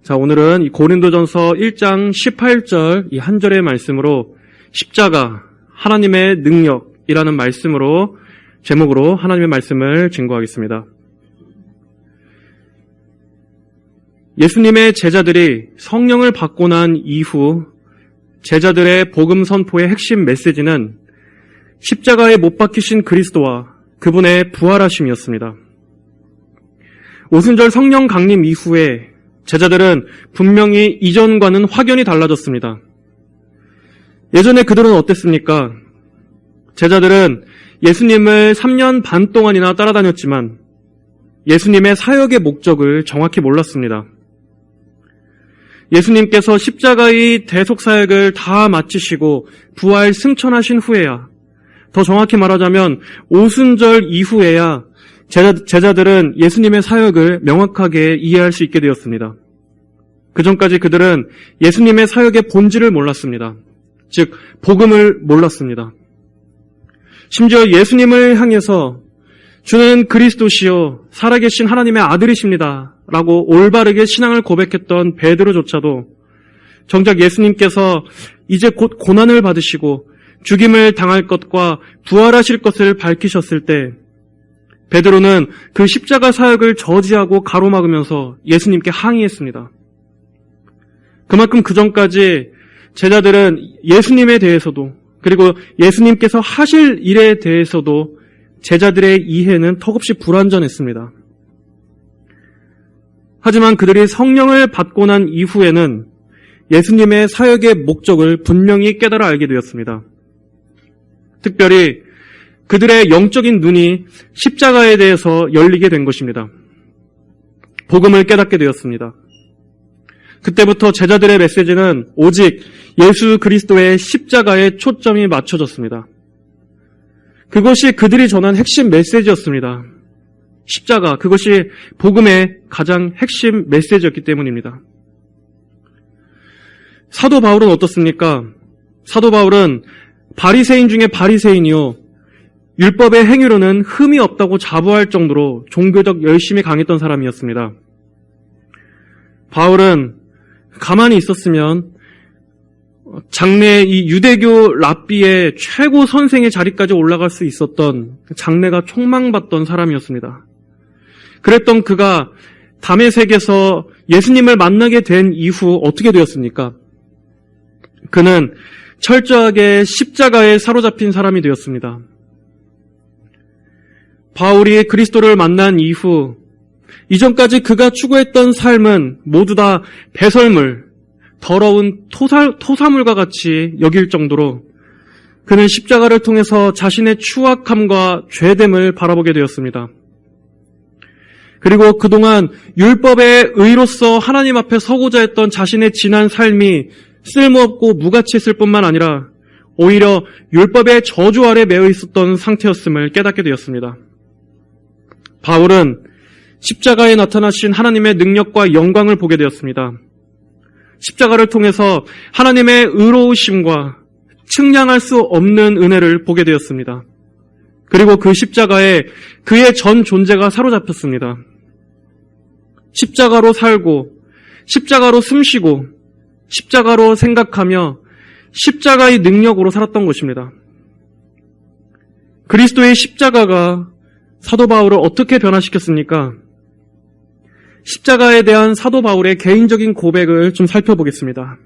자, 오늘은 이 고린도전서 1장 18절 이 한 절의 말씀으로 십자가, 하나님의 능력이라는 말씀으로 제목으로 하나님의 말씀을 증거하겠습니다. 예수님의 제자들이 성령을 받고 난 이후 제자들의 복음 선포의 핵심 메시지는 십자가에 못 박히신 그리스도와 그분의 부활하심이었습니다. 오순절 성령 강림 이후에 제자들은 분명히 이전과는 확연히 달라졌습니다. 예전에 그들은 어땠습니까? 제자들은 예수님을 3년 반 동안이나 따라다녔지만 예수님의 사역의 목적을 정확히 몰랐습니다. 예수님께서 십자가의 대속사역을 다 마치시고 부활 승천하신 후에야, 더 정확히 말하자면 오순절 이후에야 제자들은 예수님의 사역을 명확하게 이해할 수 있게 되었습니다. 그 전까지 그들은 예수님의 사역의 본질을 몰랐습니다. 즉, 복음을 몰랐습니다. 심지어 예수님을 향해서 주는 그리스도시요 살아계신 하나님의 아들이십니다 라고 올바르게 신앙을 고백했던 베드로조차도 정작 예수님께서 이제 곧 고난을 받으시고 죽임을 당할 것과 부활하실 것을 밝히셨을 때 베드로는 그 십자가 사역을 저지하고 가로막으면서 예수님께 항의했습니다. 그만큼 그 전까지 제자들은 예수님에 대해서도 그리고 예수님께서 하실 일에 대해서도 제자들의 이해는 턱없이 불완전했습니다. 하지만 그들이 성령을 받고 난 이후에는 예수님의 사역의 목적을 분명히 깨달아 알게 되었습니다. 특별히 그들의 영적인 눈이 십자가에 대해서 열리게 된 것입니다. 복음을 깨닫게 되었습니다. 그때부터 제자들의 메시지는 오직 예수 그리스도의 십자가에 초점이 맞춰졌습니다. 그것이 그들이 전한 핵심 메시지였습니다. 십자가, 그것이 복음의 가장 핵심 메시지였기 때문입니다. 사도 바울은 어떻습니까? 사도 바울은 바리새인 중에 바리새인이요 율법의 행위로는 흠이 없다고 자부할 정도로 종교적 열심이 강했던 사람이었습니다. 바울은 가만히 있었으면 장래 이 유대교 랍비의 최고 선생의 자리까지 올라갈 수 있었던 장래가 촉망받던 사람이었습니다. 그랬던 그가 다메섹에서 예수님을 만나게 된 이후 어떻게 되었습니까? 그는 철저하게 십자가에 사로잡힌 사람이 되었습니다. 바울이 그리스도를 만난 이후 이전까지 그가 추구했던 삶은 모두 다 배설물, 더러운 토사물과 같이 여길 정도로 그는 십자가를 통해서 자신의 추악함과 죄됨을 바라보게 되었습니다. 그리고 그동안 율법의 의로서 하나님 앞에 서고자 했던 자신의 지난 삶이 쓸모없고 무가치했을 뿐만 아니라 오히려 율법의 저주 아래 매여 있었던 상태였음을 깨닫게 되었습니다. 바울은 십자가에 나타나신 하나님의 능력과 영광을 보게 되었습니다. 십자가를 통해서 하나님의 의로우심과 측량할 수 없는 은혜를 보게 되었습니다. 그리고 그 십자가에 그의 전 존재가 사로잡혔습니다. 십자가로 살고 십자가로 숨쉬고 십자가로 생각하며 십자가의 능력으로 살았던 것입니다. 그리스도의 십자가가 사도 바울을 어떻게 변화시켰습니까? 십자가에 대한 사도 바울의 개인적인 고백을 좀 살펴보겠습니다.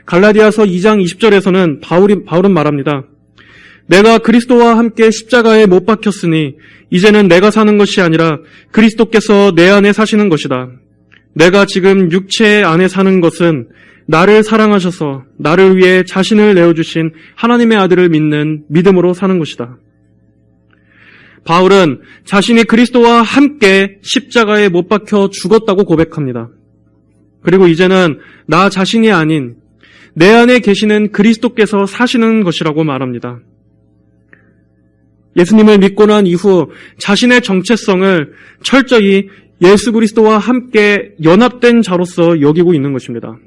갈라디아서 2장 20절에서는 바울은 말합니다. 내가 그리스도와 함께 십자가에 못 박혔으니 이제는 내가 사는 것이 아니라 그리스도께서 내 안에 사시는 것이다. 내가 지금 육체 안에 사는 것은 나를 사랑하셔서 나를 위해 자신을 내어주신 하나님의 아들을 믿는 믿음으로 사는 것이다. 바울은 자신이 그리스도와 함께 십자가에 못 박혀 죽었다고 고백합니다. 그리고 이제는 나 자신이 아닌 내 안에 계시는 그리스도께서 사시는 것이라고 말합니다. 예수님을 믿고 난 이후 자신의 정체성을 철저히 예수 그리스도와 함께 연합된 자로서 여기고 있는 것입니다.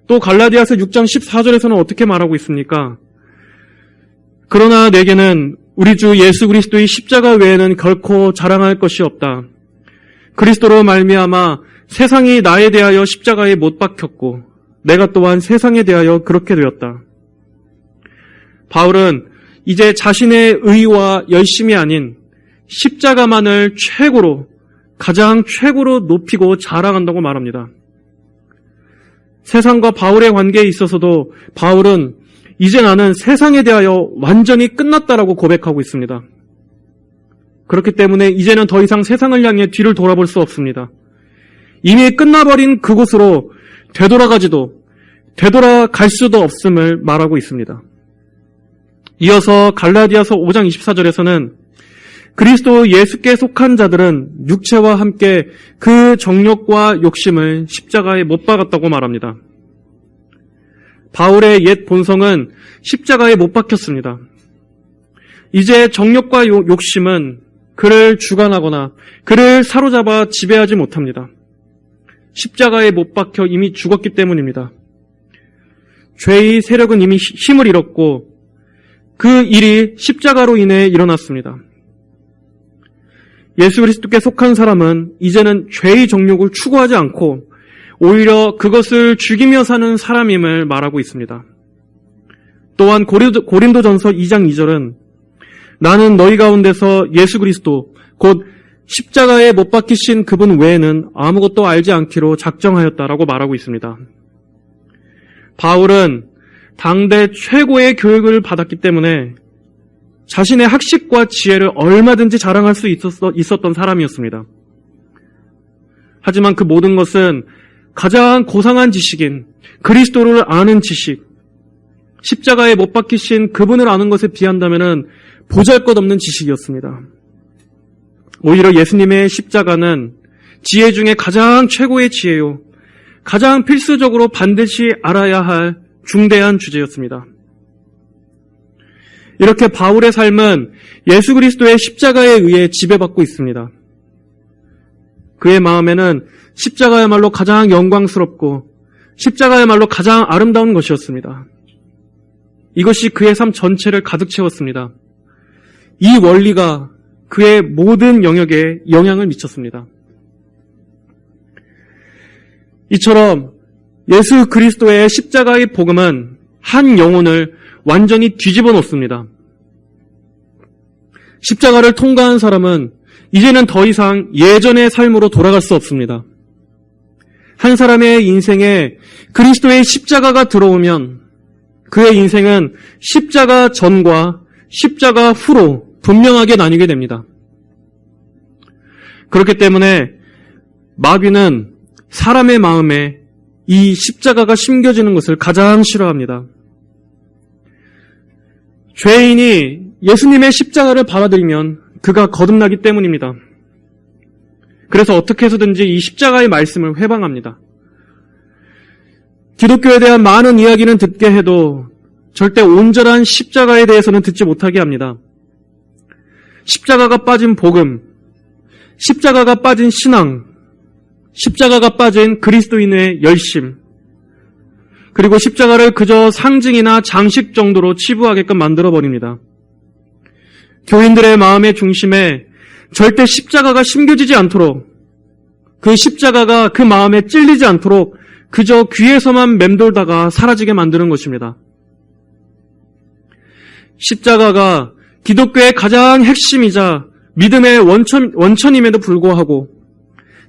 또 갈라디아서 6장 14절에서는 어떻게 말하고 있습니까? 그러나 내게는 우리 주 예수 그리스도의 십자가 외에는 결코 자랑할 것이 없다. 그리스도로 말미암아 세상이 나에 대하여 십자가에 못 박혔고 내가 또한 세상에 대하여 그렇게 되었다. 바울은 이제 자신의 의와 열심이 아닌 십자가만을 가장 최고로 높이고 자랑한다고 말합니다. 세상과 바울의 관계에 있어서도 바울은 이제 나는 세상에 대하여 완전히 끝났다라고 고백하고 있습니다. 그렇기 때문에 이제는 더 이상 세상을 향해 뒤를 돌아볼 수 없습니다. 이미 끝나버린 그곳으로 되돌아갈 수도 없음을 말하고 있습니다. 이어서 갈라디아서 5장 24절에서는 그리스도 예수께 속한 자들은 육체와 함께 그 정욕과 욕심을 십자가에 못 박았다고 말합니다. 바울의 옛 본성은 십자가에 못 박혔습니다. 이제 정욕과 욕심은 그를 주관하거나 그를 사로잡아 지배하지 못합니다. 십자가에 못 박혀 이미 죽었기 때문입니다. 죄의 세력은 이미 힘을 잃었고 그 일이 십자가로 인해 일어났습니다. 예수 그리스도께 속한 사람은 이제는 죄의 정욕을 추구하지 않고 오히려 그것을 죽이며 사는 사람임을 말하고 있습니다. 또한 고린도전서 2장 2절은 나는 너희 가운데서 예수 그리스도 곧 십자가에 못 박히신 그분 외에는 아무것도 알지 않기로 작정하였다라고 말하고 있습니다. 바울은 당대 최고의 교육을 받았기 때문에 자신의 학식과 지혜를 얼마든지 자랑할 수 있었던 사람이었습니다. 하지만 그 모든 것은 가장 고상한 지식인 그리스도를 아는 지식, 십자가에 못 박히신 그분을 아는 것에 비한다면 보잘것없는 지식이었습니다. 오히려 예수님의 십자가는 지혜 중에 가장 최고의 지혜요, 가장 필수적으로 반드시 알아야 할 중대한 주제였습니다. 이렇게 바울의 삶은 예수 그리스도의 십자가에 의해 지배받고 있습니다. 그의 마음에는 십자가야말로 가장 영광스럽고 십자가야말로 가장 아름다운 것이었습니다. 이것이 그의 삶 전체를 가득 채웠습니다. 이 원리가 그의 모든 영역에 영향을 미쳤습니다. 이처럼 예수 그리스도의 십자가의 복음은 한 영혼을 완전히 뒤집어 놓습니다. 십자가를 통과한 사람은 이제는 더 이상 예전의 삶으로 돌아갈 수 없습니다. 한 사람의 인생에 그리스도의 십자가가 들어오면 그의 인생은 십자가 전과 십자가 후로 분명하게 나뉘게 됩니다. 그렇기 때문에 마귀는 사람의 마음에 이 십자가가 심겨지는 것을 가장 싫어합니다. 죄인이 예수님의 십자가를 받아들이면 그가 거듭나기 때문입니다. 그래서 어떻게 해서든지 이 십자가의 말씀을 회방합니다. 기독교에 대한 많은 이야기는 듣게 해도 절대 온전한 십자가에 대해서는 듣지 못하게 합니다. 십자가가 빠진 복음, 십자가가 빠진 신앙, 십자가가 빠진 그리스도인의 열심, 그리고 십자가를 그저 상징이나 장식 정도로 치부하게끔 만들어버립니다. 교인들의 마음의 중심에 절대 십자가가 심겨지지 않도록, 그 십자가가 그 마음에 찔리지 않도록 그저 귀에서만 맴돌다가 사라지게 만드는 것입니다. 십자가가 기독교의 가장 핵심이자 믿음의 원천임에도 불구하고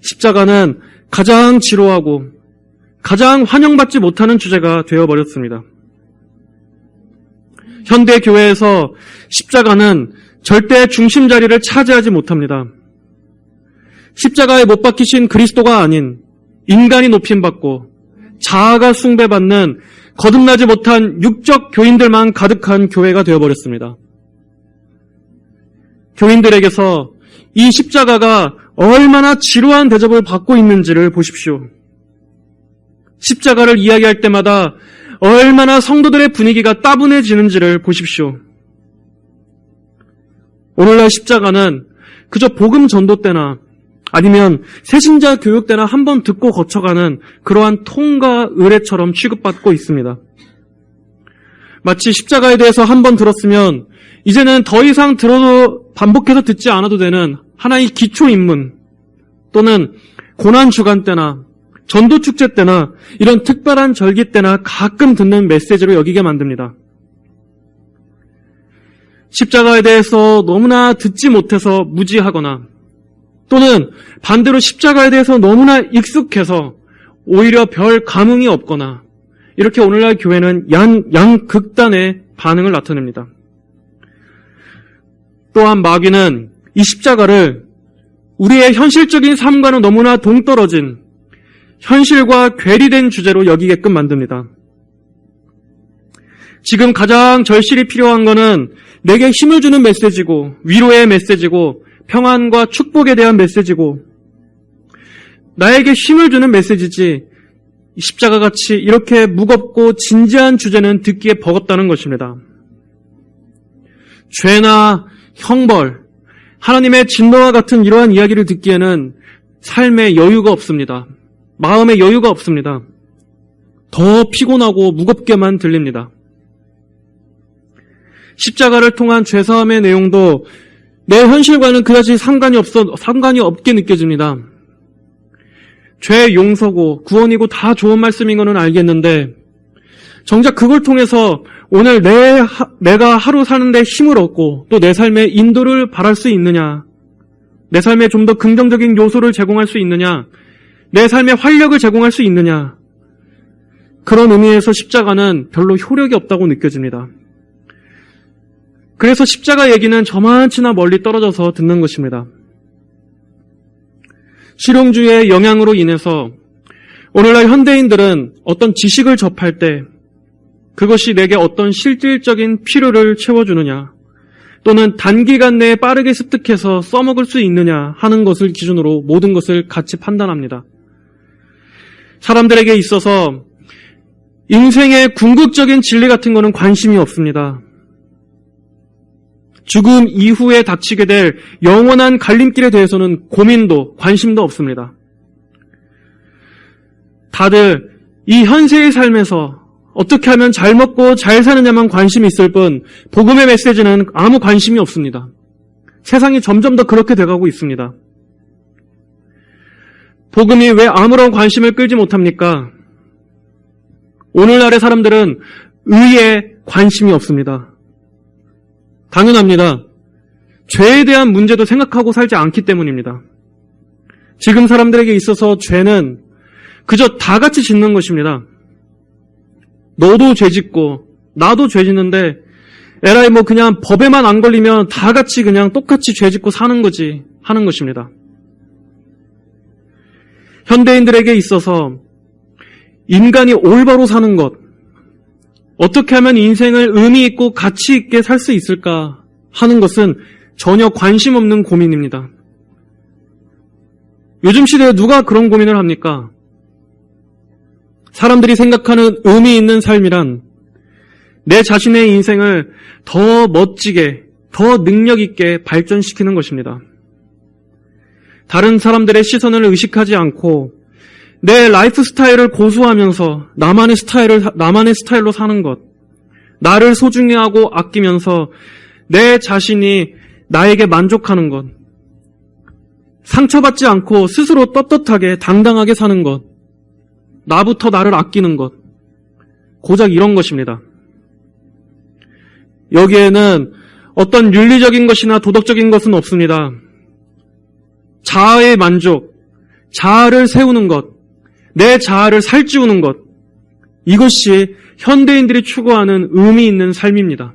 십자가는 가장 지루하고 가장 환영받지 못하는 주제가 되어버렸습니다. 현대 교회에서 십자가는 절대 중심 자리를 차지하지 못합니다. 십자가에 못 박히신 그리스도가 아닌 인간이 높임받고 자아가 숭배받는 거듭나지 못한 육적 교인들만 가득한 교회가 되어버렸습니다. 교인들에게서 이 십자가가 얼마나 지루한 대접을 받고 있는지를 보십시오. 십자가를 이야기할 때마다 얼마나 성도들의 분위기가 따분해지는지를 보십시오. 오늘날 십자가는 그저 복음 전도 때나 아니면 새신자 교육 때나 한번 듣고 거쳐가는 그러한 통과 의례처럼 취급받고 있습니다. 마치 십자가에 대해서 한번 들었으면 이제는 더 이상 들어도 반복해서 듣지 않아도 되는 하나의 기초 입문 또는 고난 주간 때나 전도 축제 때나 이런 특별한 절기 때나 가끔 듣는 메시지로 여기게 만듭니다. 십자가에 대해서 너무나 듣지 못해서 무지하거나 또는 반대로 십자가에 대해서 너무나 익숙해서 오히려 별 감흥이 없거나 이렇게 오늘날 교회는 양극단의 반응을 나타냅니다. 또한 마귀는 이 십자가를 우리의 현실적인 삶과는 너무나 동떨어진 현실과 괴리된 주제로 여기게끔 만듭니다. 지금 가장 절실히 필요한 것은 내게 힘을 주는 메시지고 위로의 메시지고 평안과 축복에 대한 메시지고 나에게 힘을 주는 메시지지 십자가같이 이렇게 무겁고 진지한 주제는 듣기에 버겁다는 것입니다. 죄나 형벌, 하나님의 진노와 같은 이러한 이야기를 듣기에는 삶에 여유가 없습니다. 마음에 여유가 없습니다. 더 피곤하고 무겁게만 들립니다. 십자가를 통한 죄사함의 내용도 내 현실과는 그다지 상관이 없게 느껴집니다. 죄 용서고 구원이고 다 좋은 말씀인 거는 알겠는데 정작 그걸 통해서 오늘 내가 하루 사는데 힘을 얻고 또 내 삶의 인도를 바랄 수 있느냐, 내 삶에 좀 더 긍정적인 요소를 제공할 수 있느냐, 내 삶에 활력을 제공할 수 있느냐, 그런 의미에서 십자가는 별로 효력이 없다고 느껴집니다. 그래서 십자가 얘기는 저만치나 멀리 떨어져서 듣는 것입니다. 실용주의의 영향으로 인해서 오늘날 현대인들은 어떤 지식을 접할 때 그것이 내게 어떤 실질적인 필요를 채워주느냐 또는 단기간 내에 빠르게 습득해서 써먹을 수 있느냐 하는 것을 기준으로 모든 것을 같이 판단합니다. 사람들에게 있어서 인생의 궁극적인 진리 같은 것은 관심이 없습니다. 죽음 이후에 닥치게 될 영원한 갈림길에 대해서는 고민도 관심도 없습니다. 다들 이 현세의 삶에서 어떻게 하면 잘 먹고 잘 사느냐만 관심이 있을 뿐 복음의 메시지는 아무 관심이 없습니다. 세상이 점점 더 그렇게 돼가고 있습니다. 복음이 왜 아무런 관심을 끌지 못합니까? 오늘날의 사람들은 의에 관심이 없습니다. 당연합니다. 죄에 대한 문제도 생각하고 살지 않기 때문입니다. 지금 사람들에게 있어서 죄는 그저 다 같이 짓는 것입니다. 너도 죄 짓고 나도 죄 짓는데 에라이 그냥 법에만 안 걸리면 다 같이 그냥 똑같이 죄 짓고 사는 거지 하는 것입니다. 현대인들에게 있어서 인간이 올바로 사는 것, 어떻게 하면 인생을 의미 있고 가치 있게 살 수 있을까 하는 것은 전혀 관심 없는 고민입니다. 요즘 시대에 누가 그런 고민을 합니까? 사람들이 생각하는 의미 있는 삶이란 내 자신의 인생을 더 멋지게, 더 능력 있게 발전시키는 것입니다. 다른 사람들의 시선을 의식하지 않고 내 라이프 스타일을 고수하면서 나만의 스타일로 사는 것, 나를 소중히 하고 아끼면서 내 자신이 나에게 만족하는 것, 상처받지 않고 스스로 떳떳하게 당당하게 사는 것, 나부터 나를 아끼는 것, 고작 이런 것입니다. 여기에는 어떤 윤리적인 것이나 도덕적인 것은 없습니다. 자아의 만족, 자아를 세우는 것, 내 자아를 살찌우는 것, 이것이 현대인들이 추구하는 의미 있는 삶입니다.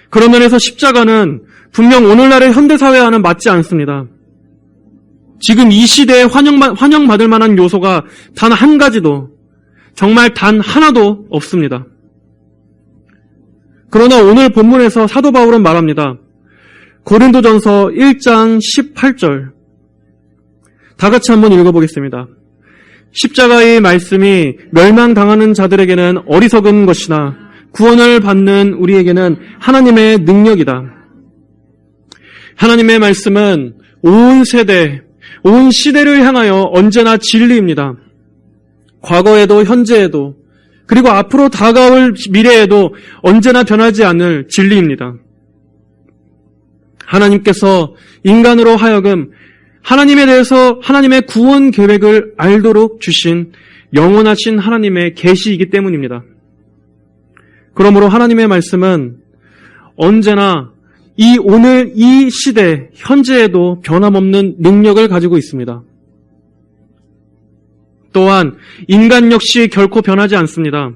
그런 면에서 십자가는 분명 오늘날의 현대사회와는 맞지 않습니다. 지금 이 시대에 환영받을 만한 요소가 단 한 가지도, 정말 단 하나도 없습니다. 그러나 오늘 본문에서 사도 바울은 말합니다. 고린도전서 1장 18절 다 같이 한번 읽어보겠습니다. 십자가의 말씀이 멸망당하는 자들에게는 어리석은 것이나 구원을 받는 우리에게는 하나님의 능력이다. 하나님의 말씀은 온 세대, 온 시대를 향하여 언제나 진리입니다. 과거에도 현재에도 그리고 앞으로 다가올 미래에도 언제나 변하지 않을 진리입니다. 하나님께서 인간으로 하여금 하나님에 대해서 하나님의 구원 계획을 알도록 주신 영원하신 하나님의 계시이기 때문입니다. 그러므로 하나님의 말씀은 언제나 오늘 이 시대, 현재에도 변함없는 능력을 가지고 있습니다. 또한 인간 역시 결코 변하지 않습니다.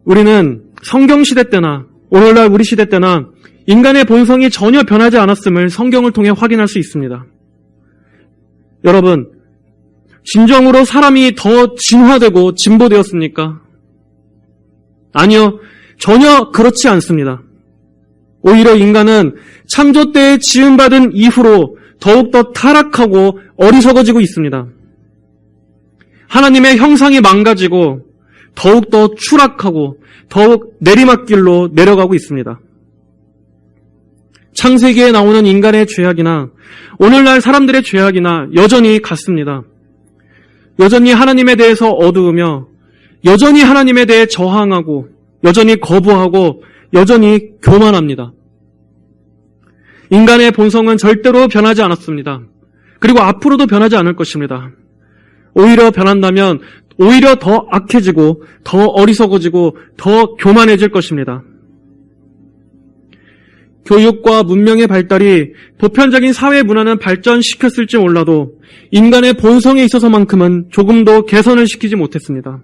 우리는 성경 시대 때나 오늘날 우리 시대 때나 인간의 본성이 전혀 변하지 않았음을 성경을 통해 확인할 수 있습니다. 여러분, 진정으로 사람이 더 진화되고 진보되었습니까? 아니요, 전혀 그렇지 않습니다. 오히려 인간은 창조 때에 지음받은 이후로 더욱더 타락하고 어리석어지고 있습니다. 하나님의 형상이 망가지고 더욱더 추락하고 더욱 내리막길로 내려가고 있습니다. 창세기에 나오는 인간의 죄악이나 오늘날 사람들의 죄악이나 여전히 같습니다. 여전히 하나님에 대해서 어두우며 여전히 하나님에 대해 저항하고 여전히 거부하고 여전히 교만합니다. 인간의 본성은 절대로 변하지 않았습니다. 그리고 앞으로도 변하지 않을 것입니다. 오히려 변한다면 오히려 더 악해지고 더 어리석어지고 더 교만해질 것입니다. 교육과 문명의 발달이 보편적인 사회 문화는 발전시켰을지 몰라도 인간의 본성에 있어서만큼은 조금도 개선을 시키지 못했습니다.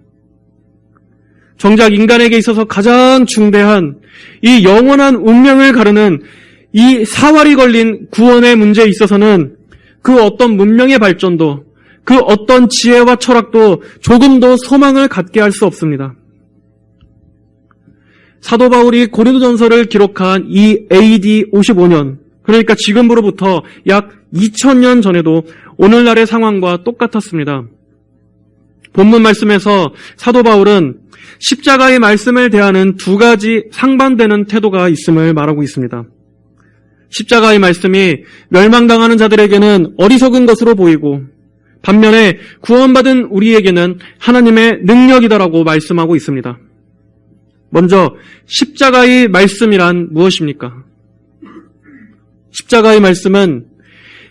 정작 인간에게 있어서 가장 중대한 이 영원한 운명을 가르는 이 사활이 걸린 구원의 문제에 있어서는 그 어떤 문명의 발전도 그 어떤 지혜와 철학도 조금도 소망을 갖게 할 수 없습니다. 사도 바울이 고린도전서를 기록한 이 AD 55년, 그러니까 지금으로부터 약 2000년 전에도 오늘날의 상황과 똑같았습니다. 본문 말씀에서 사도 바울은 십자가의 말씀을 대하는 두 가지 상반되는 태도가 있음을 말하고 있습니다. 십자가의 말씀이 멸망당하는 자들에게는 어리석은 것으로 보이고 반면에 구원받은 우리에게는 하나님의 능력이다라고 말씀하고 있습니다. 먼저 십자가의 말씀이란 무엇입니까? 십자가의 말씀은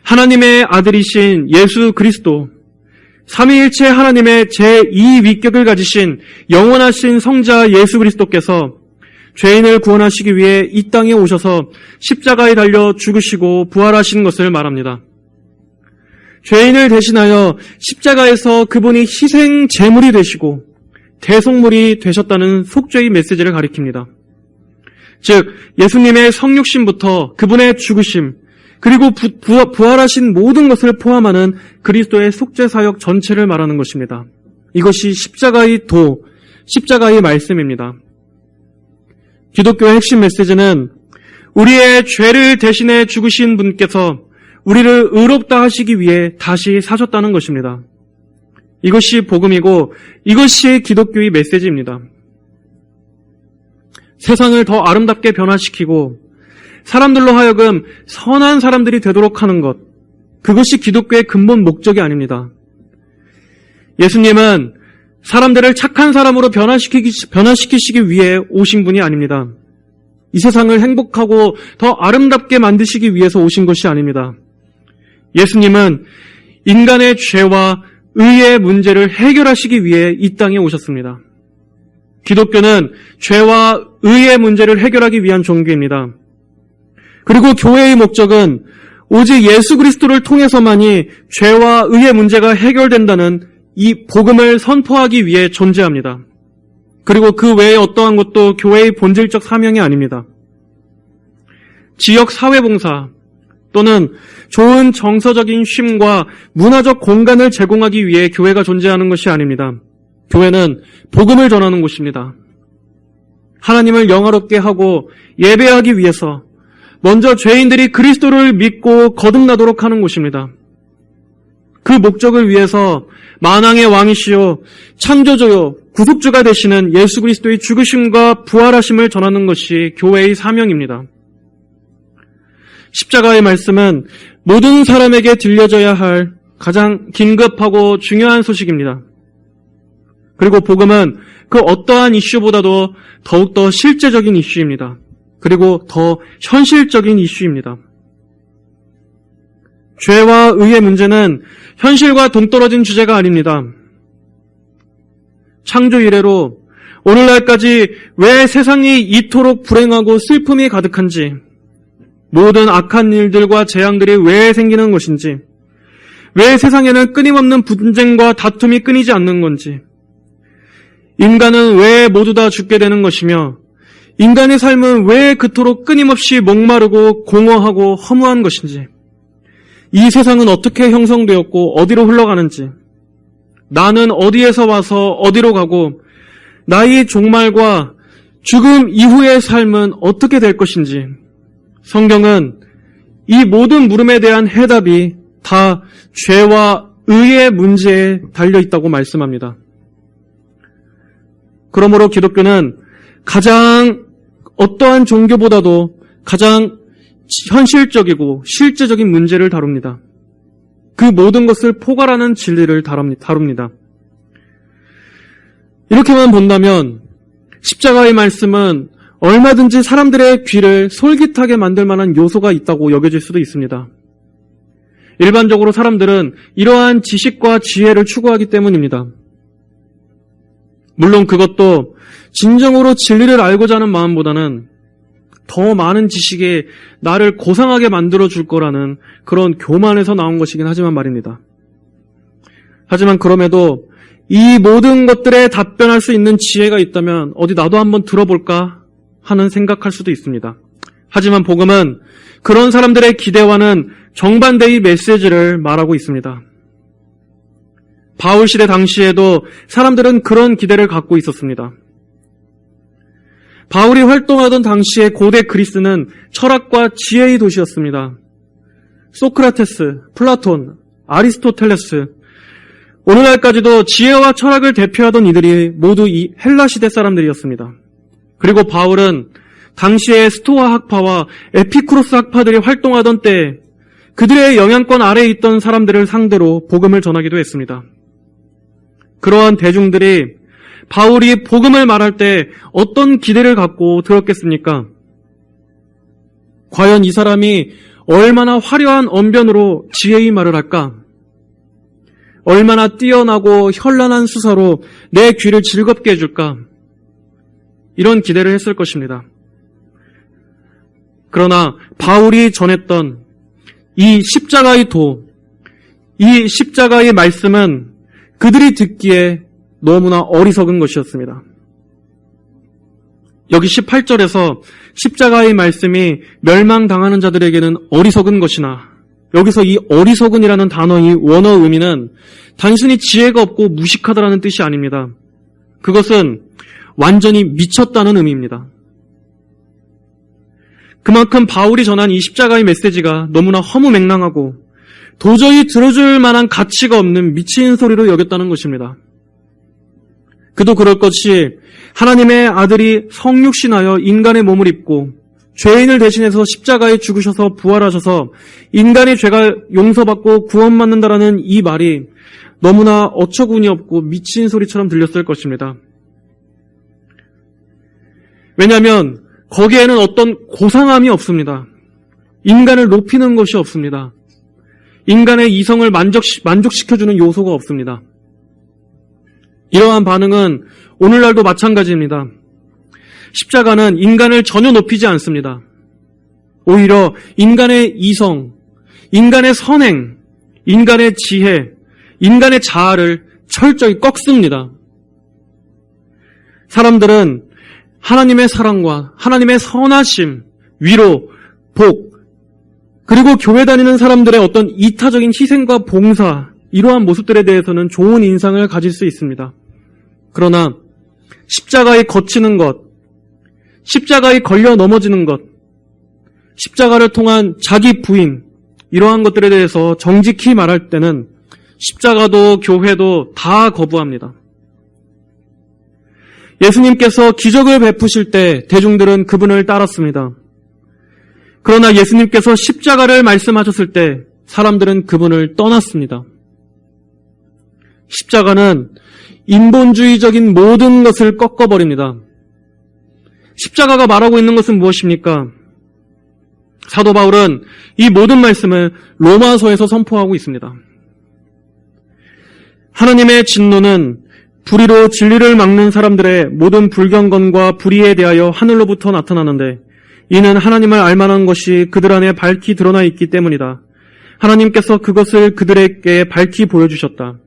하나님의 아들이신 예수 그리스도, 삼위일체 하나님의 제2위격을 가지신 영원하신 성자 예수 그리스도께서 죄인을 구원하시기 위해 이 땅에 오셔서 십자가에 달려 죽으시고 부활하신 것을 말합니다. 죄인을 대신하여 십자가에서 그분이 희생 제물이 되시고 대속물이 되셨다는 속죄의 메시지를 가리킵니다. 즉 예수님의 성육신부터 그분의 죽으심 그리고 부활하신 모든 것을 포함하는 그리스도의 속죄 사역 전체를 말하는 것입니다. 이것이 십자가의 도, 십자가의 말씀입니다. 기독교의 핵심 메시지는 우리의 죄를 대신해 죽으신 분께서 우리를 의롭다 하시기 위해 다시 사셨다는 것입니다. 이것이 복음이고 이것이 기독교의 메시지입니다. 세상을 더 아름답게 변화시키고 사람들로 하여금 선한 사람들이 되도록 하는 것, 그것이 기독교의 근본 목적이 아닙니다. 예수님은 사람들을 착한 사람으로 변화시키시기 위해 오신 분이 아닙니다. 이 세상을 행복하고 더 아름답게 만드시기 위해서 오신 것이 아닙니다. 예수님은 인간의 죄와 의의 문제를 해결하시기 위해 이 땅에 오셨습니다. 기독교는 죄와 의의 문제를 해결하기 위한 종교입니다. 그리고 교회의 목적은 오직 예수 그리스도를 통해서만이 죄와 의의 문제가 해결된다는 이 복음을 선포하기 위해 존재합니다. 그리고 그 외에 어떠한 것도 교회의 본질적 사명이 아닙니다. 지역 사회봉사 또는 좋은 정서적인 쉼과 문화적 공간을 제공하기 위해 교회가 존재하는 것이 아닙니다. 교회는 복음을 전하는 곳입니다. 하나님을 영화롭게 하고 예배하기 위해서 먼저 죄인들이 그리스도를 믿고 거듭나도록 하는 곳입니다. 그 목적을 위해서 만왕의 왕이시요 창조주요 구속주가 되시는 예수 그리스도의 죽으심과 부활하심을 전하는 것이 교회의 사명입니다. 십자가의 말씀은 모든 사람에게 들려져야 할 가장 긴급하고 중요한 소식입니다. 그리고 복음은 그 어떠한 이슈보다도 더욱더 실제적인 이슈입니다. 그리고 더 현실적인 이슈입니다. 죄와 의의 문제는 현실과 동떨어진 주제가 아닙니다. 창조 이래로 오늘날까지 왜 세상이 이토록 불행하고 슬픔이 가득한지, 모든 악한 일들과 재앙들이 왜 생기는 것인지, 왜 세상에는 끊임없는 분쟁과 다툼이 끊이지 않는 건지, 인간은 왜 모두 다 죽게 되는 것이며, 인간의 삶은 왜 그토록 끊임없이 목마르고 공허하고 허무한 것인지, 이 세상은 어떻게 형성되었고 어디로 흘러가는지, 나는 어디에서 와서 어디로 가고 나의 종말과 죽음 이후의 삶은 어떻게 될 것인지, 성경은 이 모든 물음에 대한 해답이 다 죄와 의의 문제에 달려있다고 말씀합니다. 그러므로 기독교는 가장 어떠한 종교보다도 가장 현실적이고 실제적인 문제를 다룹니다. 그 모든 것을 포괄하는 진리를 다룹니다. 이렇게만 본다면 십자가의 말씀은 얼마든지 사람들의 귀를 솔깃하게 만들 만한 요소가 있다고 여겨질 수도 있습니다. 일반적으로 사람들은 이러한 지식과 지혜를 추구하기 때문입니다. 물론 그것도 진정으로 진리를 알고자 하는 마음보다는 더 많은 지식에 나를 고상하게 만들어줄 거라는 그런 교만에서 나온 것이긴 하지만 말입니다. 하지만 그럼에도 이 모든 것들에 답변할 수 있는 지혜가 있다면 어디 나도 한번 들어볼까 하는 생각할 수도 있습니다. 하지만 복음은 그런 사람들의 기대와는 정반대의 메시지를 말하고 있습니다. 바울 시대 당시에도 사람들은 그런 기대를 갖고 있었습니다. 바울이 활동하던 당시의 고대 그리스는 철학과 지혜의 도시였습니다. 소크라테스, 플라톤, 아리스토텔레스, 오늘날까지도 지혜와 철학을 대표하던 이들이 모두 이 헬라 시대 사람들이었습니다. 그리고 바울은 당시의 스토아 학파와 에피쿠로스 학파들이 활동하던 때 그들의 영향권 아래에 있던 사람들을 상대로 복음을 전하기도 했습니다. 그러한 대중들이 바울이 복음을 말할 때 어떤 기대를 갖고 들었겠습니까? 과연 이 사람이 얼마나 화려한 언변으로 지혜의 말을 할까? 얼마나 뛰어나고 현란한 수사로 내 귀를 즐겁게 해줄까? 이런 기대를 했을 것입니다. 그러나 바울이 전했던 이 십자가의 도, 이 십자가의 말씀은 그들이 듣기에 너무나 어리석은 것이었습니다. 여기 18절에서 십자가의 말씀이 멸망당하는 자들에게는 어리석은 것이나, 여기서 이 어리석은이라는 단어의 원어 의미는 단순히 지혜가 없고 무식하다라는 뜻이 아닙니다. 그것은 완전히 미쳤다는 의미입니다. 그만큼 바울이 전한 이 십자가의 메시지가 너무나 허무맹랑하고 도저히 들어줄 만한 가치가 없는 미친 소리로 여겼다는 것입니다. 그도 그럴 것이 하나님의 아들이 성육신하여 인간의 몸을 입고 죄인을 대신해서 십자가에 죽으셔서 부활하셔서 인간의 죄가 용서받고 구원받는다라는 이 말이 너무나 어처구니 없고 미친 소리처럼 들렸을 것입니다. 왜냐하면 거기에는 어떤 고상함이 없습니다. 인간을 높이는 것이 없습니다. 인간의 이성을 만족시켜주는 요소가 없습니다. 이러한 반응은 오늘날도 마찬가지입니다. 십자가는 인간을 전혀 높이지 않습니다. 오히려 인간의 이성, 인간의 선행, 인간의 지혜, 인간의 자아를 철저히 꺾습니다. 사람들은 하나님의 사랑과 하나님의 선하심, 위로, 복, 그리고 교회 다니는 사람들의 어떤 이타적인 희생과 봉사, 이러한 모습들에 대해서는 좋은 인상을 가질 수 있습니다. 그러나 십자가에 거치는 것, 십자가에 걸려 넘어지는 것, 십자가를 통한 자기 부인, 이러한 것들에 대해서 정직히 말할 때는 십자가도 교회도 다 거부합니다. 예수님께서 기적을 베푸실 때 대중들은 그분을 따랐습니다. 그러나 예수님께서 십자가를 말씀하셨을 때 사람들은 그분을 떠났습니다. 십자가는 인본주의적인 모든 것을 꺾어버립니다. 십자가가 말하고 있는 것은 무엇입니까? 사도 바울은 이 모든 말씀을 로마서에서 선포하고 있습니다. 하나님의 진노는 불의로 진리를 막는 사람들의 모든 불경건과 불의에 대하여 하늘로부터 나타나는데 이는 하나님을 알만한 것이 그들 안에 밝히 드러나 있기 때문이다. 하나님께서 그것을 그들에게 밝히 보여주셨다.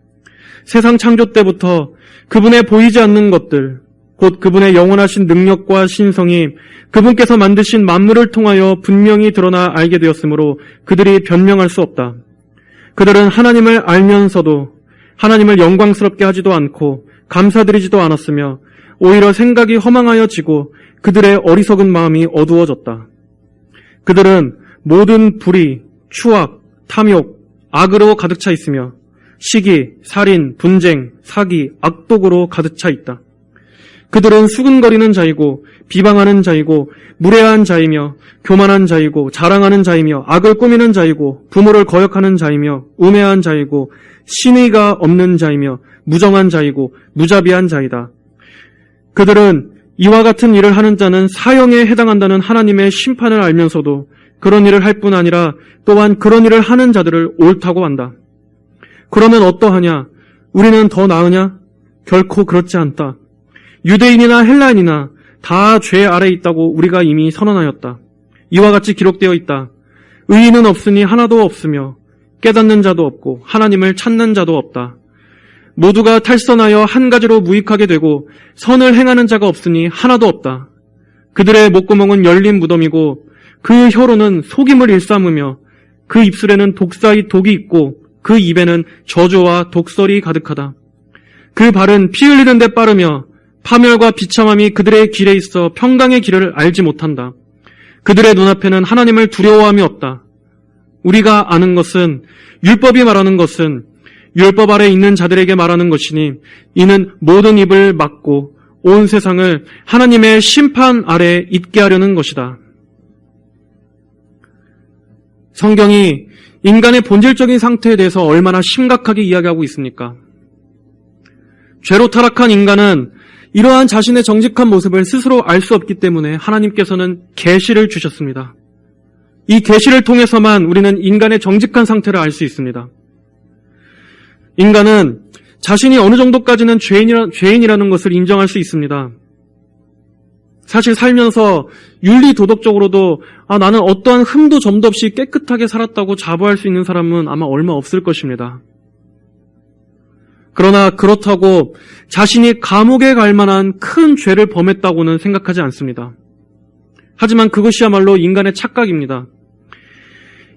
세상 창조 때부터 그분의 보이지 않는 것들, 곧 그분의 영원하신 능력과 신성이 그분께서 만드신 만물을 통하여 분명히 드러나 알게 되었으므로 그들이 변명할 수 없다. 그들은 하나님을 알면서도 하나님을 영광스럽게 하지도 않고 감사드리지도 않았으며 오히려 생각이 허망하여지고 그들의 어리석은 마음이 어두워졌다. 그들은 모든 불의, 추악, 탐욕, 악으로 가득 차 있으며 시기, 살인, 분쟁, 사기, 악독으로 가득 차 있다. 그들은 수근거리는 자이고 비방하는 자이고 무례한 자이며 교만한 자이고 자랑하는 자이며 악을 꾸미는 자이고 부모를 거역하는 자이며 우매한 자이고 신의가 없는 자이며 무정한 자이고 무자비한 자이다. 그들은 이와 같은 일을 하는 자는 사형에 해당한다는 하나님의 심판을 알면서도 그런 일을 할 뿐 아니라 또한 그런 일을 하는 자들을 옳다고 한다. 그러면 어떠하냐? 우리는 더 나으냐? 결코 그렇지 않다. 유대인이나 헬라인이나 다 죄 아래에 있다고 우리가 이미 선언하였다. 이와 같이 기록되어 있다. 의인은 없으니 하나도 없으며 깨닫는 자도 없고 하나님을 찾는 자도 없다. 모두가 탈선하여 한 가지로 무익하게 되고 선을 행하는 자가 없으니 하나도 없다. 그들의 목구멍은 열린 무덤이고 그 혀로는 속임을 일삼으며 그 입술에는 독사의 독이 있고 그 입에는 저주와 독설이 가득하다. 그 발은 피 흘리는 데 빠르며 파멸과 비참함이 그들의 길에 있어 평강의 길을 알지 못한다. 그들의 눈앞에는 하나님을 두려워함이 없다. 우리가 아는 것은 율법이 말하는 것은 율법 아래 있는 자들에게 말하는 것이니 이는 모든 입을 막고 온 세상을 하나님의 심판 아래 있게 하려는 것이다. 성경이 인간의 본질적인 상태에 대해서 얼마나 심각하게 이야기하고 있습니까? 죄로 타락한 인간은 이러한 자신의 정직한 모습을 스스로 알 수 없기 때문에 하나님께서는 계시를 주셨습니다. 이 계시를 통해서만 우리는 인간의 정직한 상태를 알 수 있습니다. 인간은 자신이 어느 정도까지는 죄인이라는 것을 인정할 수 있습니다. 사실 살면서 윤리 도덕적으로도 나는 어떠한 흠도 점도 없이 깨끗하게 살았다고 자부할 수 있는 사람은 아마 얼마 없을 것입니다. 그러나 그렇다고 자신이 감옥에 갈 만한 큰 죄를 범했다고는 생각하지 않습니다. 하지만 그것이야말로 인간의 착각입니다.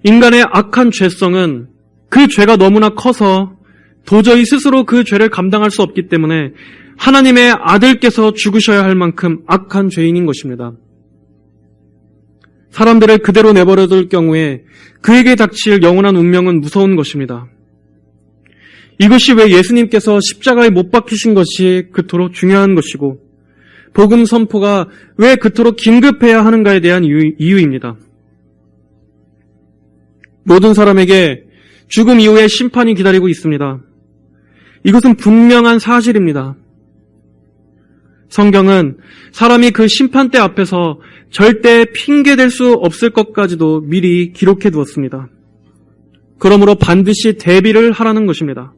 인간의 악한 죄성은 그 죄가 너무나 커서 도저히 스스로 그 죄를 감당할 수 없기 때문에 하나님의 아들께서 죽으셔야 할 만큼 악한 죄인인 것입니다. 사람들을 그대로 내버려둘 경우에 그에게 닥칠 영원한 운명은 무서운 것입니다. 이것이 왜 예수님께서 십자가에 못 박히신 것이 그토록 중요한 것이고 복음 선포가 왜 그토록 긴급해야 하는가에 대한 이유입니다. 모든 사람에게 죽음 이후에 심판이 기다리고 있습니다. 이것은 분명한 사실입니다. 성경은 사람이 그 심판대 앞에서 절대 핑계댈 수 없을 것까지도 미리 기록해 두었습니다. 그러므로 반드시 대비를 하라는 것입니다.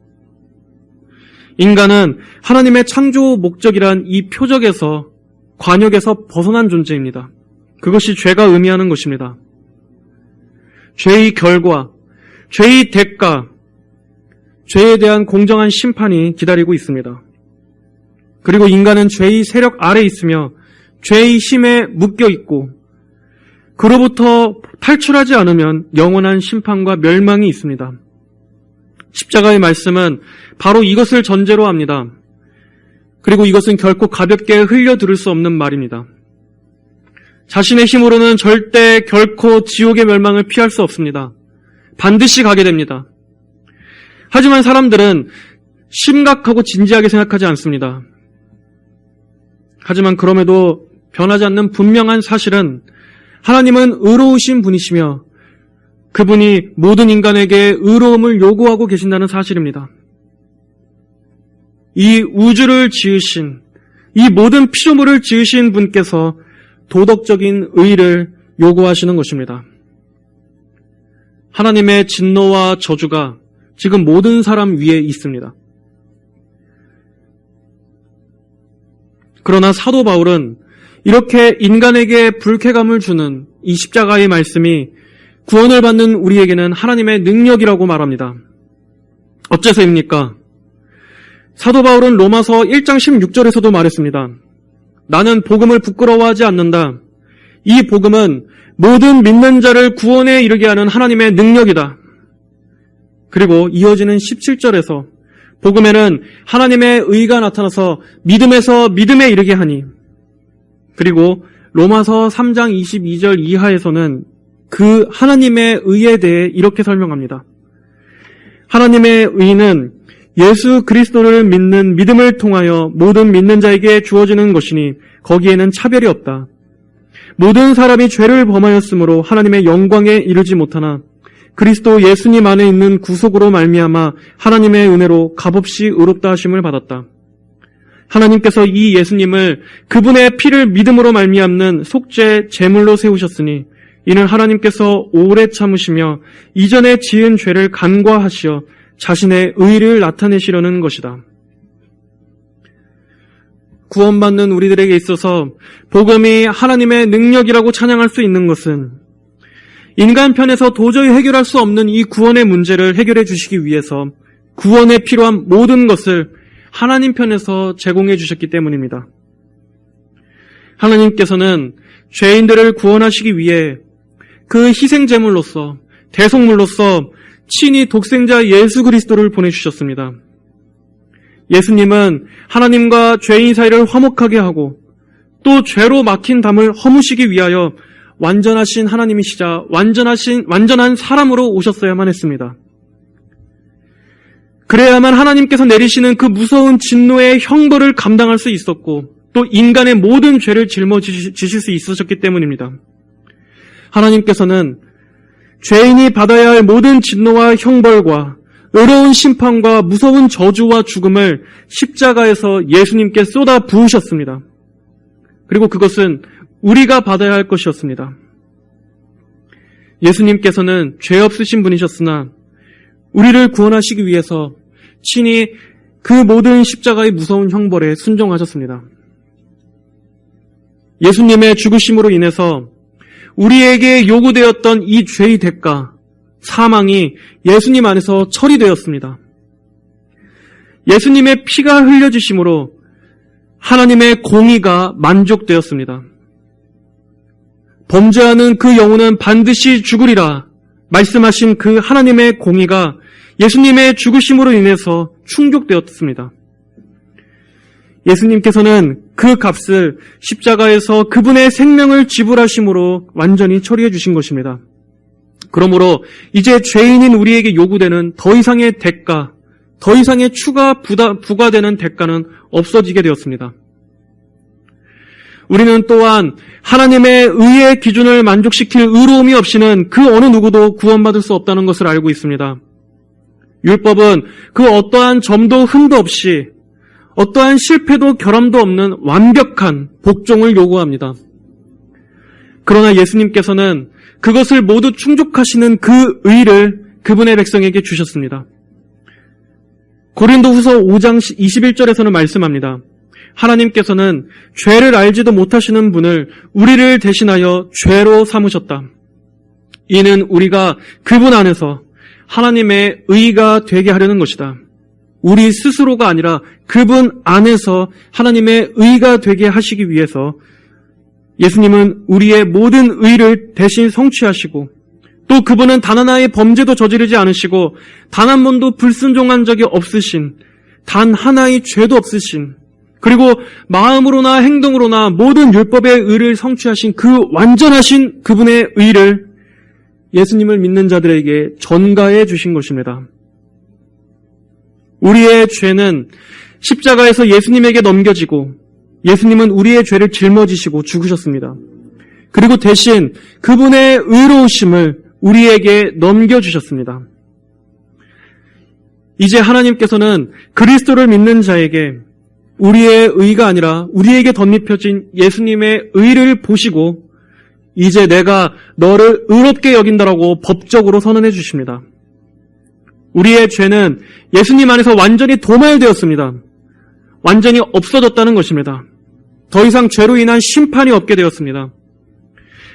인간은 하나님의 창조 목적이란 이 표적에서, 관역에서 벗어난 존재입니다. 그것이 죄가 의미하는 것입니다. 죄의 결과, 죄의 대가, 죄에 대한 공정한 심판이 기다리고 있습니다. 그리고 인간은 죄의 세력 아래 있으며 죄의 힘에 묶여 있고 그로부터 탈출하지 않으면 영원한 심판과 멸망이 있습니다. 십자가의 말씀은 바로 이것을 전제로 합니다. 그리고 이것은 결코 가볍게 흘려 들을 수 없는 말입니다. 자신의 힘으로는 절대 결코 지옥의 멸망을 피할 수 없습니다. 반드시 가게 됩니다. 하지만 사람들은 심각하고 진지하게 생각하지 않습니다. 하지만 그럼에도 변하지 않는 분명한 사실은 하나님은 의로우신 분이시며 그분이 모든 인간에게 의로움을 요구하고 계신다는 사실입니다. 이 우주를 지으신, 이 모든 피조물을 지으신 분께서 도덕적인 의를 요구하시는 것입니다. 하나님의 진노와 저주가 지금 모든 사람 위에 있습니다. 그러나 사도 바울은 이렇게 인간에게 불쾌감을 주는 이 십자가의 말씀이 구원을 받는 우리에게는 하나님의 능력이라고 말합니다. 어째서입니까? 사도 바울은 로마서 1장 16절에서도 말했습니다. 나는 복음을 부끄러워하지 않는다. 이 복음은 모든 믿는 자를 구원에 이르게 하는 하나님의 능력이다. 그리고 이어지는 17절에서 복음에는 하나님의 의가 나타나서 믿음에서 믿음에 이르게 하니, 그리고 로마서 3장 22절 이하에서는 그 하나님의 의에 대해 이렇게 설명합니다. 하나님의 의는 예수 그리스도를 믿는 믿음을 통하여 모든 믿는 자에게 주어지는 것이니 거기에는 차별이 없다. 모든 사람이 죄를 범하였으므로 하나님의 영광에 이르지 못하나 그리스도 예수님 안에 있는 구속으로 말미암아 하나님의 은혜로 값없이 의롭다 하심을 받았다. 하나님께서 이 예수님을 그분의 피를 믿음으로 말미암는 속죄 제물로 세우셨으니 이는 하나님께서 오래 참으시며 이전에 지은 죄를 간과하시어 자신의 의를 나타내시려는 것이다. 구원받는 우리들에게 있어서 복음이 하나님의 능력이라고 찬양할 수 있는 것은 인간 편에서 도저히 해결할 수 없는 이 구원의 문제를 해결해 주시기 위해서 구원에 필요한 모든 것을 하나님 편에서 제공해 주셨기 때문입니다. 하나님께서는 죄인들을 구원하시기 위해 그 희생제물로서 대속물로서 친히 독생자 예수 그리스도를 보내주셨습니다. 예수님은 하나님과 죄인 사이를 화목하게 하고 또 죄로 막힌 담을 허무시기 위하여 완전하신 하나님이시자 완전한 사람으로 오셨어야만 했습니다. 그래야만 하나님께서 내리시는 그 무서운 진노의 형벌을 감당할 수 있었고 또 인간의 모든 죄를 짊어지실 수 있으셨기 때문입니다. 하나님께서는 죄인이 받아야 할 모든 진노와 형벌과 의로운 심판과 무서운 저주와 죽음을 십자가에서 예수님께 쏟아 부으셨습니다. 그리고 그것은 우리가 받아야 할 것이었습니다. 예수님께서는 죄 없으신 분이셨으나 우리를 구원하시기 위해서 친히 그 모든 십자가의 무서운 형벌에 순종하셨습니다. 예수님의 죽으심으로 인해서 우리에게 요구되었던 이 죄의 대가, 사망이 예수님 안에서 처리되었습니다. 예수님의 피가 흘려지심으로 하나님의 공의가 만족되었습니다. 범죄하는 그 영혼은 반드시 죽으리라 말씀하신 그 하나님의 공의가 예수님의 죽으심으로 인해서 충족되었습니다. 예수님께서는 그 값을 십자가에서 그분의 생명을 지불하심으로 완전히 처리해 주신 것입니다. 그러므로 이제 죄인인 우리에게 요구되는 더 이상의 대가, 더 이상의 추가 부과되는 대가는 없어지게 되었습니다. 우리는 또한 하나님의 의의 기준을 만족시킬 의로움이 없이는 그 어느 누구도 구원받을 수 없다는 것을 알고 있습니다. 율법은 그 어떠한 점도 흠도 없이 어떠한 실패도 결함도 없는 완벽한 복종을 요구합니다. 그러나 예수님께서는 그것을 모두 충족하시는 그 의를 그분의 백성에게 주셨습니다. 고린도후서 5장 21절에서는 말씀합니다. 하나님께서는 죄를 알지도 못하시는 분을 우리를 대신하여 죄로 삼으셨다. 이는 우리가 그분 안에서 하나님의 의가 되게 하려는 것이다. 우리 스스로가 아니라 그분 안에서 하나님의 의가 되게 하시기 위해서 예수님은 우리의 모든 의를 대신 성취하시고 또 그분은 단 하나의 범죄도 저지르지 않으시고 단 한 번도 불순종한 적이 없으신, 단 하나의 죄도 없으신, 그리고 마음으로나 행동으로나 모든 율법의 의를 성취하신 그 완전하신 그분의 의를 예수님을 믿는 자들에게 전가해 주신 것입니다. 우리의 죄는 십자가에서 예수님에게 넘겨지고 예수님은 우리의 죄를 짊어지시고 죽으셨습니다. 그리고 대신 그분의 의로우심을 우리에게 넘겨주셨습니다. 이제 하나님께서는 그리스도를 믿는 자에게 우리의 의가 아니라 우리에게 덧입혀진 예수님의 의를 보시고 이제 내가 너를 의롭게 여긴다라고 법적으로 선언해 주십니다. 우리의 죄는 예수님 안에서 완전히 도말되었습니다. 완전히 없어졌다는 것입니다. 더 이상 죄로 인한 심판이 없게 되었습니다.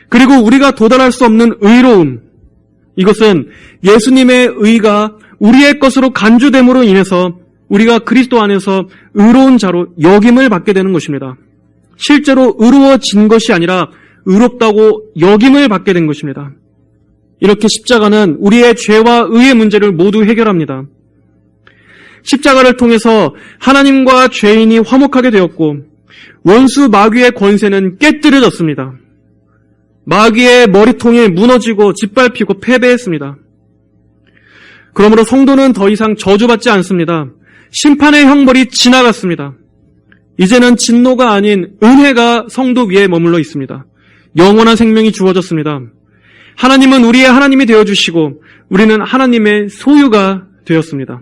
그리고 우리가 도달할 수 없는 의로움, 이것은 예수님의 의가 우리의 것으로 간주됨으로 인해서 우리가 그리스도 안에서 의로운 자로 여김을 받게 되는 것입니다. 실제로 의로워진 것이 아니라 의롭다고 여김을 받게 된 것입니다. 이렇게 십자가는 우리의 죄와 의의 문제를 모두 해결합니다. 십자가를 통해서 하나님과 죄인이 화목하게 되었고 원수 마귀의 권세는 깨뜨려졌습니다. 마귀의 머리통이 무너지고 짓밟히고 패배했습니다. 그러므로 성도는 더 이상 저주받지 않습니다. 심판의 형벌이 지나갔습니다. 이제는 진노가 아닌 은혜가 성도 위에 머물러 있습니다. 영원한 생명이 주어졌습니다. 하나님은 우리의 하나님이 되어주시고 우리는 하나님의 소유가 되었습니다.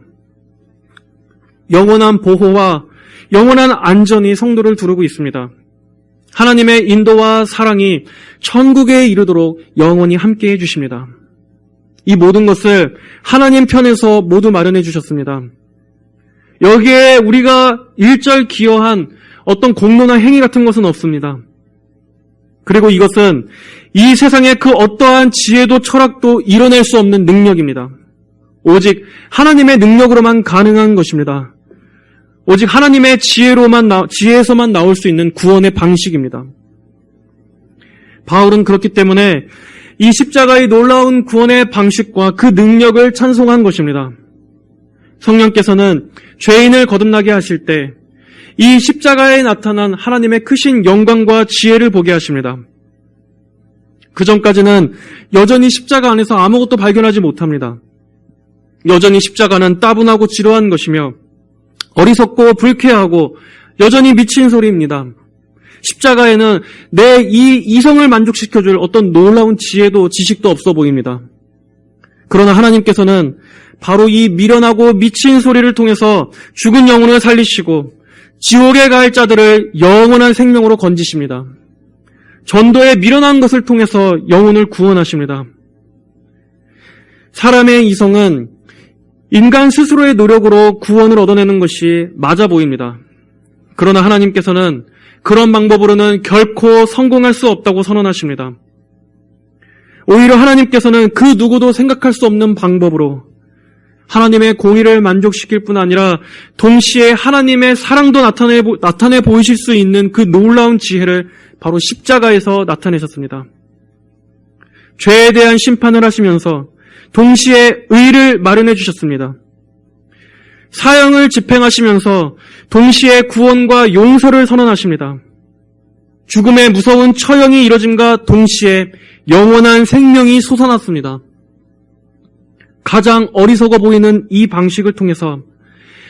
영원한 보호와 영원한 안전이 성도를 두르고 있습니다. 하나님의 인도와 사랑이 천국에 이르도록 영원히 함께해 주십니다. 이 모든 것을 하나님 편에서 모두 마련해 주셨습니다. 여기에 우리가 일절 기여한 어떤 공로나 행위 같은 것은 없습니다. 그리고 이것은 이 세상의 그 어떠한 지혜도 철학도 이뤄낼 수 없는 능력입니다. 오직 하나님의 능력으로만 가능한 것입니다. 오직 하나님의 지혜에서만 나올 수 있는 구원의 방식입니다. 바울은 그렇기 때문에 이 십자가의 놀라운 구원의 방식과 그 능력을 찬송한 것입니다. 성령께서는 죄인을 거듭나게 하실 때 이 십자가에 나타난 하나님의 크신 영광과 지혜를 보게 하십니다. 그 전까지는 여전히 십자가 안에서 아무것도 발견하지 못합니다. 여전히 십자가는 따분하고 지루한 것이며 어리석고 불쾌하고 여전히 미친 소리입니다. 십자가에는 내 이 이성을 만족시켜줄 어떤 놀라운 지혜도 지식도 없어 보입니다. 그러나 하나님께서는 바로 이 미련하고 미친 소리를 통해서 죽은 영혼을 살리시고 지옥에 갈 자들을 영원한 생명으로 건지십니다. 전도의 미련한 것을 통해서 영혼을 구원하십니다. 사람의 이성은 인간 스스로의 노력으로 구원을 얻어내는 것이 맞아 보입니다. 그러나 하나님께서는 그런 방법으로는 결코 성공할 수 없다고 선언하십니다. 오히려 하나님께서는 그 누구도 생각할 수 없는 방법으로 하나님의 공의를 만족시킬 뿐 아니라 동시에 하나님의 사랑도 나타내 보이실 수 있는 그 놀라운 지혜를 바로 십자가에서 나타내셨습니다. 죄에 대한 심판을 하시면서 동시에 의를 마련해 주셨습니다. 사형을 집행하시면서 동시에 구원과 용서를 선언하십니다. 죽음의 무서운 처형이 이뤄짐과 동시에 영원한 생명이 솟아났습니다. 가장 어리석어 보이는 이 방식을 통해서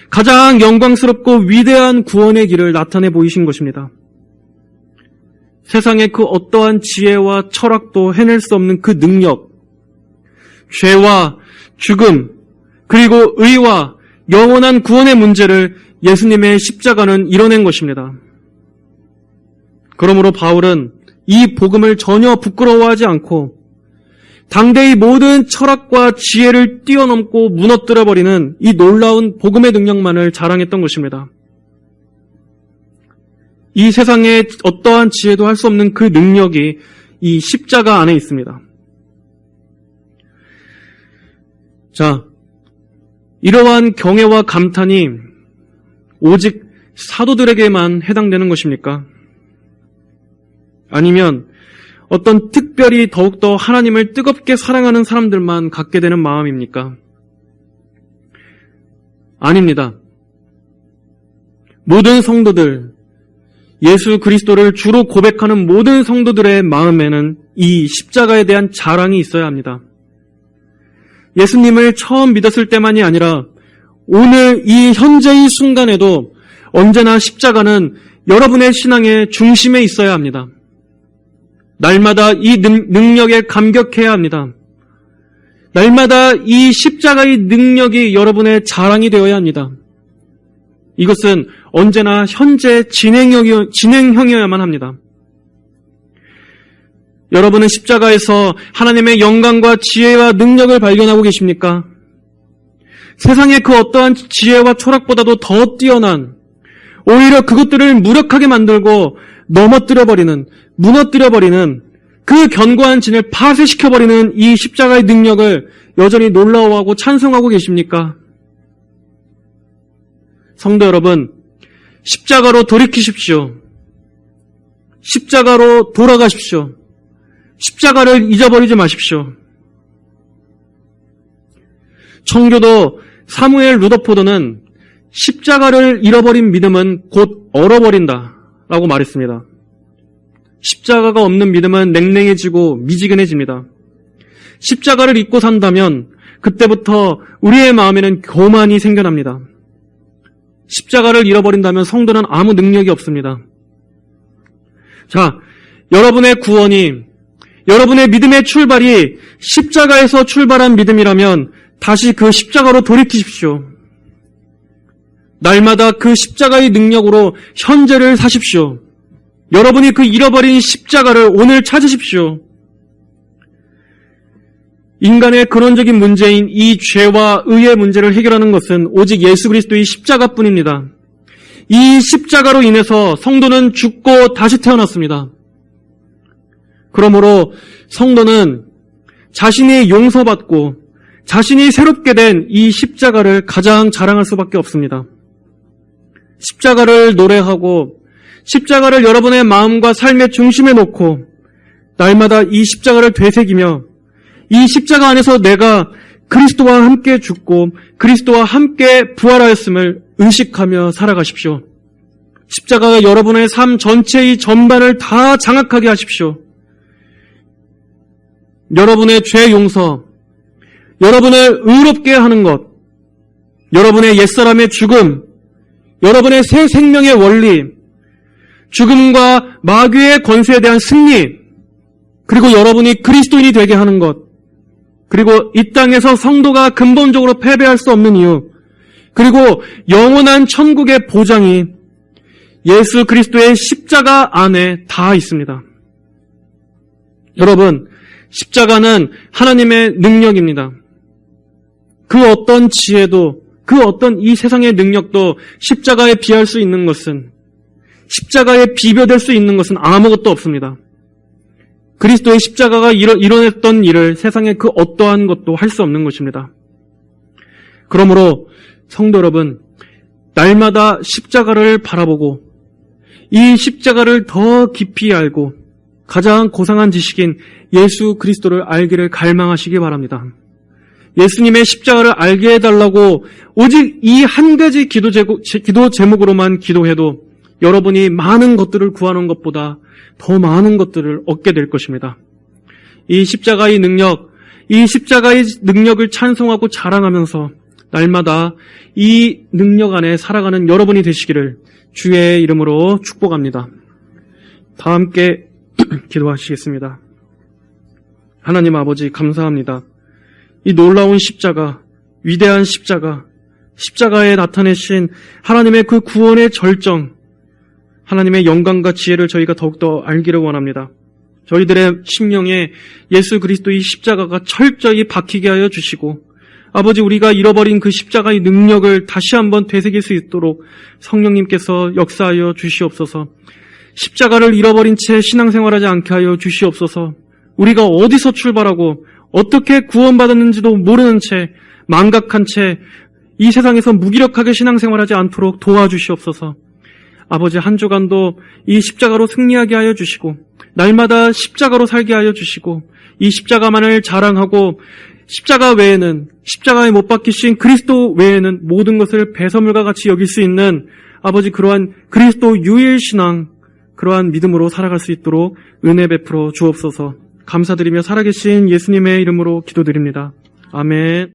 가장 영광스럽고 위대한 구원의 길을 나타내 보이신 것입니다. 세상의 그 어떠한 지혜와 철학도 해낼 수 없는 그 능력, 죄와 죽음, 그리고 의와 영원한 구원의 문제를 예수님의 십자가는 이뤄낸 것입니다. 그러므로 바울은 이 복음을 전혀 부끄러워하지 않고 당대의 모든 철학과 지혜를 뛰어넘고 무너뜨려버리는 이 놀라운 복음의 능력만을 자랑했던 것입니다. 이 세상의 어떠한 지혜도 할 수 없는 그 능력이 이 십자가 안에 있습니다. 자, 이러한 경애와 감탄이 오직 사도들에게만 해당되는 것입니까? 아니면 어떤 특별히 더욱더 하나님을 뜨겁게 사랑하는 사람들만 갖게 되는 마음입니까? 아닙니다. 모든 성도들, 예수 그리스도를 주로 고백하는 모든 성도들의 마음에는 이 십자가에 대한 자랑이 있어야 합니다. 예수님을 처음 믿었을 때만이 아니라 오늘 이 현재의 순간에도 언제나 십자가는 여러분의 신앙의 중심에 있어야 합니다. 날마다 이 능력에 감격해야 합니다. 날마다 이 십자가의 능력이 여러분의 자랑이 되어야 합니다. 이것은 언제나 현재 진행형이어야만 합니다. 여러분은 십자가에서 하나님의 영광과 지혜와 능력을 발견하고 계십니까? 세상의 그 어떠한 지혜와 철학보다도 더 뛰어난, 오히려 그것들을 무력하게 만들고 넘어뜨려버리는, 무너뜨려버리는 그 견고한 진을 파쇄시켜버리는 이 십자가의 능력을 여전히 놀라워하고 찬송하고 계십니까? 성도 여러분, 십자가로 돌이키십시오. 십자가로 돌아가십시오. 십자가를 잊어버리지 마십시오. 청교도 사무엘 루더포드는 십자가를 잃어버린 믿음은 곧 얼어버린다 라고 말했습니다. 십자가가 없는 믿음은 냉랭해지고 미지근해집니다. 십자가를 잊고 산다면 그때부터 우리의 마음에는 교만이 생겨납니다. 십자가를 잃어버린다면 성도는 아무 능력이 없습니다. 자, 여러분의 구원이, 여러분의 믿음의 출발이 십자가에서 출발한 믿음이라면 다시 그 십자가로 돌이키십시오. 날마다 그 십자가의 능력으로 현재를 사십시오. 여러분이 그 잃어버린 십자가를 오늘 찾으십시오. 인간의 근원적인 문제인 이 죄와 의의 문제를 해결하는 것은 오직 예수 그리스도의 십자가뿐입니다. 이 십자가로 인해서 성도는 죽고 다시 태어났습니다. 그러므로 성도는 자신이 용서받고 자신이 새롭게 된 이 십자가를 가장 자랑할 수밖에 없습니다. 십자가를 노래하고 십자가를 여러분의 마음과 삶의 중심에 놓고 날마다 이 십자가를 되새기며 이 십자가 안에서 내가 그리스도와 함께 죽고 그리스도와 함께 부활하였음을 의식하며 살아가십시오. 십자가가 여러분의 삶 전체의 전반을 다 장악하게 하십시오. 여러분의 죄 용서, 여러분을 의롭게 하는 것, 여러분의 옛사람의 죽음, 여러분의 새 생명의 원리, 죽음과 마귀의 권세에 대한 승리, 그리고 여러분이 그리스도인이 되게 하는 것, 그리고 이 땅에서 성도가 근본적으로 패배할 수 없는 이유, 그리고 영원한 천국의 보장이 예수 그리스도의 십자가 안에 다 있습니다. 여러분, 십자가는 하나님의 능력입니다. 그 어떤 지혜도, 그 어떤 이 세상의 능력도 십자가에 비할 수 있는 것은, 십자가에 비벼될 수 있는 것은 아무것도 없습니다. 그리스도의 십자가가 이뤄냈던 일을 세상의 그 어떠한 것도 할 수 없는 것입니다. 그러므로 성도 여러분, 날마다 십자가를 바라보고 이 십자가를 더 깊이 알고 가장 고상한 지식인 예수 그리스도를 알기를 갈망하시기 바랍니다. 예수님의 십자가를 알게 해달라고 오직 이 한 가지 기도 제목으로만 기도해도 여러분이 많은 것들을 구하는 것보다 더 많은 것들을 얻게 될 것입니다. 이 십자가의 능력을 찬송하고 자랑하면서 날마다 이 능력 안에 살아가는 여러분이 되시기를 주의 이름으로 축복합니다. 다 함께 기도하시겠습니다. 하나님 아버지 감사합니다. 이 놀라운 십자가, 위대한 십자가에 나타내신 하나님의 그 구원의 절정, 하나님의 영광과 지혜를 저희가 더욱더 알기를 원합니다. 저희들의 심령에 예수 그리스도의 십자가가 철저히 박히게 하여 주시고, 아버지 우리가 잃어버린 그 십자가의 능력을 다시 한번 되새길 수 있도록 성령님께서 역사하여 주시옵소서. 십자가를 잃어버린 채 신앙생활하지 않게 하여 주시옵소서. 우리가 어디서 출발하고 어떻게 구원받았는지도 모르는 채 망각한 채 이 세상에서 무기력하게 신앙생활하지 않도록 도와주시옵소서. 아버지 한 주간도 이 십자가로 승리하게 하여 주시고 날마다 십자가로 살게 하여 주시고 이 십자가만을 자랑하고 십자가 외에는, 십자가에 못 박히신 그리스도 외에는 모든 것을 배설물과 같이 여길 수 있는 아버지 그러한 그리스도 유일신앙, 그러한 믿음으로 살아갈 수 있도록 은혜 베풀어 주옵소서. 감사드리며 살아계신 예수님의 이름으로 기도드립니다. 아멘.